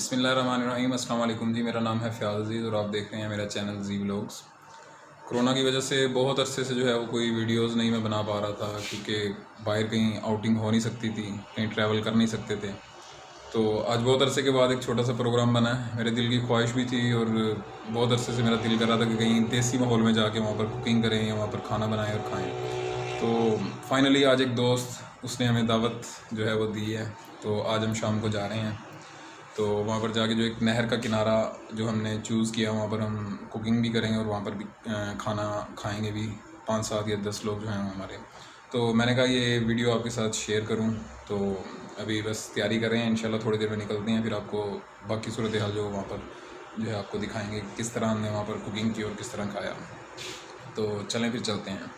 बिस्मिल्लाहिर्रहमानिर्रहीम। अस्सलाम वालेकुम जी, मेरा नाम है फ़याज़ अज़ीज़ और आप देख रहे हैं मेरा चैनल जी व्लॉग्स। कोरोना की वजह से बहुत अरसे से जो है वो कोई वीडियोस नहीं मैं बना पा रहा था, क्योंकि बाहर कहीं आउटिंग हो नहीं सकती थी, कहीं ट्रैवल कर नहीं सकते थे। तो आज बहुत अरसे के बाद एक छोटा सा प्रोग्राम बना है। मेरे दिल की ख्वाहिश भी थी और बहुत अरसे से मेरा दिल कर रहा था कि कहीं देसी माहौल में जाके वहाँ पर कुकिंग करें या वहाँ पर खाना बनाएं और खाएँ। तो फाइनली आज एक दोस्त उसने हमें दावत जो है वो दी है, तो आज हम शाम को जा रहे हैं। तो वहाँ पर जाके जो एक नहर का किनारा जो हमने चूज़ किया, वहाँ पर हम कुकिंग भी करेंगे और वहाँ पर भी खाना खाएंगे भी। 5, 7 या 10 लोग जो हैं हमारे। तो मैंने कहा ये वीडियो आपके साथ शेयर करूं। तो अभी बस तैयारी कर रहे हैं, इंशाल्लाह थोड़ी देर में निकलते हैं, फिर आपको बाकी सूरत हाल जो वहाँ पर जो है आपको दिखाएंगे किस तरह हमने वहाँ पर कुकिंग की और किस तरह खाया। तो चलें फिर चलते हैं।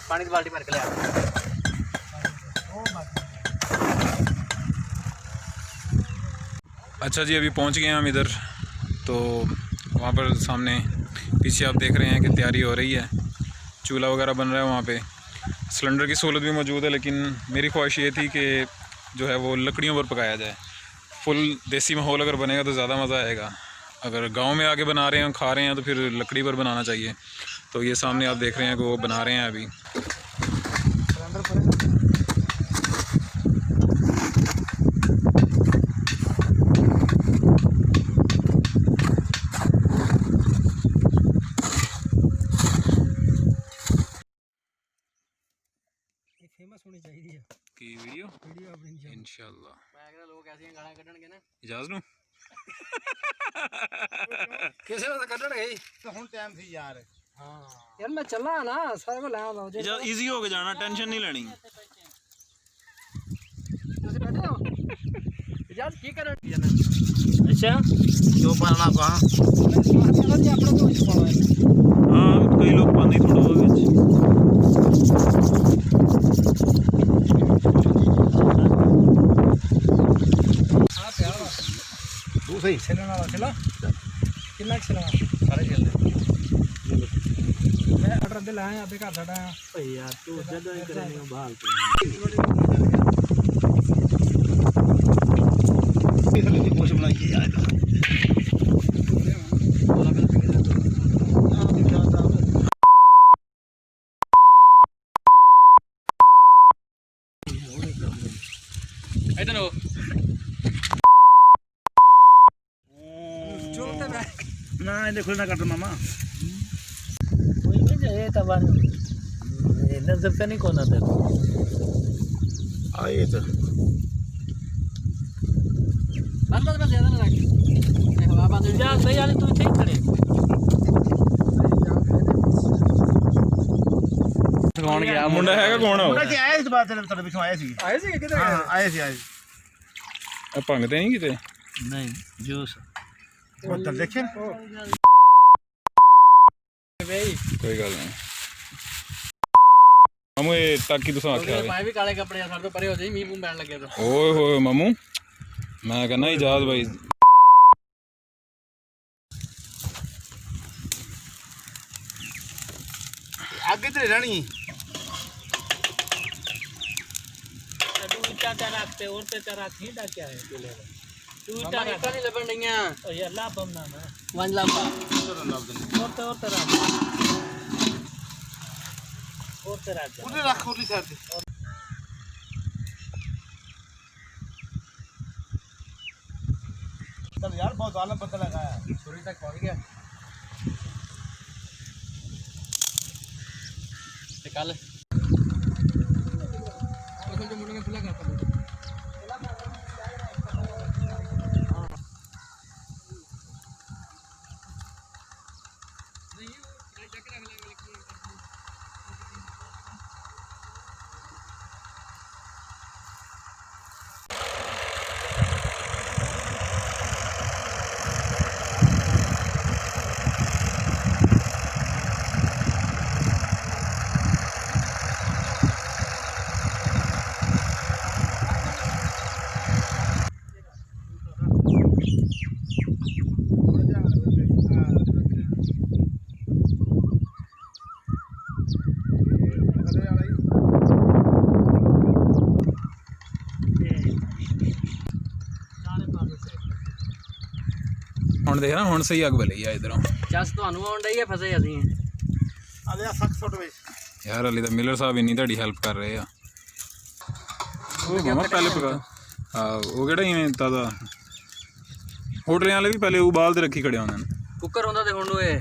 पानी की बाल्टी भर के ले आ। अच्छा जी, अभी पहुंच गए हैं हम इधर। तो वहाँ पर सामने पीछे आप देख रहे हैं कि तैयारी हो रही है, चूल्हा वगैरह बन रहा है। वहाँ पे सिलेंडर की सहूलत भी मौजूद है, लेकिन मेरी ख्वाहिश ये थी कि जो है वो लकड़ियों पर पकाया जाए। फुल देसी माहौल अगर बनेगा तो ज़्यादा मज़ा आएगा। अगर गांव में आके बना रहे हैं, खा रहे हैं, तो फिर लकड़ी पर बनाना चाहिए। तो ये सामने आप देख रहे हैं कि वो बना रहे हैं अभी। फेमस होनी चाहिए की वीडियो इंशाल्लाह। मैं अगर लोग ऐसे गाना कढणगे ना इजाज़त नूं किसे ने कढण गई तो हुन टाइम थी यार। हां यार मैं चला ना सारे को ले आऊंगा। इजाज़त इजी हो के जाना, टेंशन नहीं लेनी। ਤੁਸੀਂ ਬੈਠੇ ਹੋ ਇਜਾਜ਼ ਕੀ ਕਰਨ ਦੀ ਨਾ अच्छा जो पालना कहाँ मैं जी अपना तो पाला है। हाँ कई लोग पाते थोड़ा तू सही खेलने वाला खेला कितना खेलना सारे खेलते मैं ऑर्डर दे लाया अबे घर साडा भाई यार तू जगह ही करेंगे बहाल इसलिए पोस्ट बनाई यार इधर हो चलते बे ना देखो ना कट मामा कोई नहीं जाए तबान ये नजर का नहीं कोना दे आए तो बस ज्यादा ना रख हवा बंद जा सही वाली तू ठीक खड़े कौन गया मुंडा है कौन मुंडा जी आया इस बात तेरे पीछे आया सी किधर हां आए सी भंगते नहीं किते नहीं जूस बोतल देखे कोई गल नहीं मामू ये ताकि तुसा आख्या मैं भी काले कपड़े सारे तो परे हो जाई मी मुंह पैन लगे तो ओए होए मामू मैं कहना इजाज भाई आगे तो रहनी रखते और पे तेरा खींचा क्या है बोले तू इटा नहीं लबन नहीं है ये लाभ हम ना वन लाभ और तेरा पूरे रख पूरी कर दे चल यार बहुत आलम पता लगा है पूरी तक पहुंच गया निकाल जो मुंडे में खुला करता ਹੁਣ ਦੇਖ ਨਾ ਹੁਣ ਸਹੀ ਅੱਗ ਬਲੀ ਆ ਇਧਰੋਂ ਜਸ ਤੁਹਾਨੂੰ ਆਉਣ ਡਈ ਹੈ ਫਸੇ ਅਸੀਂ अरे 7 फुट में ਯਾਰ ਹਲੇ ਤਾਂ ਮਿਲਰ ਸਾਹਿਬ ਇੰਨੀ ਤੁਹਾਡੀ ਹੈਲਪ ਕਰ ਰਹੇ ਆ ਉਹ ਮਾਮਾ ਪਹਿਲੇ ਪਕਾ ਹਾਂ ਉਹ ਕਿਹੜਾ ਇਵੇਂ ਤਾਦਾ ਹੋਟਲਾਂ ਵਾਲੇ ਵੀ ਪਹਿਲੇ ਉਬਾਲ ਦੇ ਰੱਖੀ ਖੜੇ ਹੁੰਦੇ ਨੇ ਕੁੱਕਰ ਹੁੰਦਾ ਤੇ ਹੁਣ ਨੂੰ ਇਹ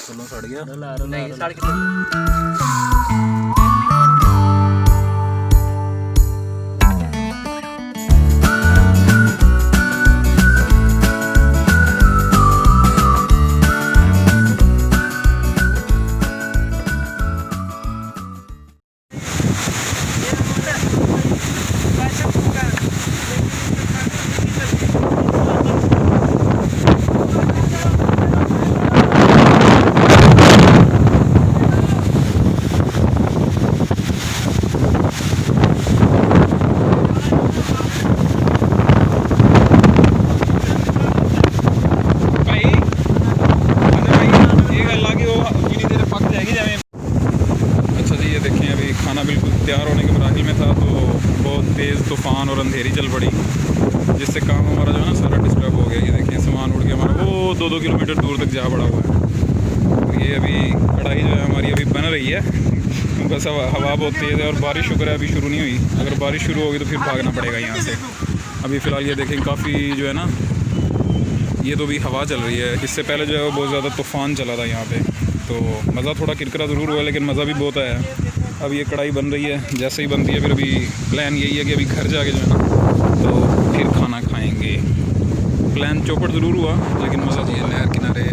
ਚਲੋ ਸੜ ਗਿਆ ਨਹੀਂ ਸੜ ਕੇ खाना बिल्कुल तैयार होने के मराहल में था तो बहुत तेज़ तूफ़ान और अंधेरी चल पड़ी जिससे काम हमारा जो है ना सारा डिस्टर्ब हो गया। ये देखिए सामान उड़ के हमारा वो 2-2 किलोमीटर दूर तक जा पड़ा हुआ है। और ये अभी कढ़ाई जो है हमारी अभी बन रही है, बस हवा बहुत तेज़ है और बारिश शुक्र है अभी शुरू नहीं हुई। अगर बारिश शुरू होगी तो फिर भागना पड़ेगा यहाँ से। अभी फ़िलहाल ये देखें काफ़ी जो है ना ये तो भी हवा चल रही है। इससे पहले जो है वो बहुत ज़्यादा तूफ़ान चला था यहाँ पे, तो मज़ा थोड़ा किरकिरा ज़रूर हुआ लेकिन मज़ा भी बहुत आया। अब ये कढ़ाई बन रही है, जैसे ही बनती है फिर अभी प्लान यही है कि अभी घर जाके जो है ना तो फिर खाना खाएंगे। प्लान चौपट ज़रूर हुआ लेकिन मज़ा तो नहर किनारे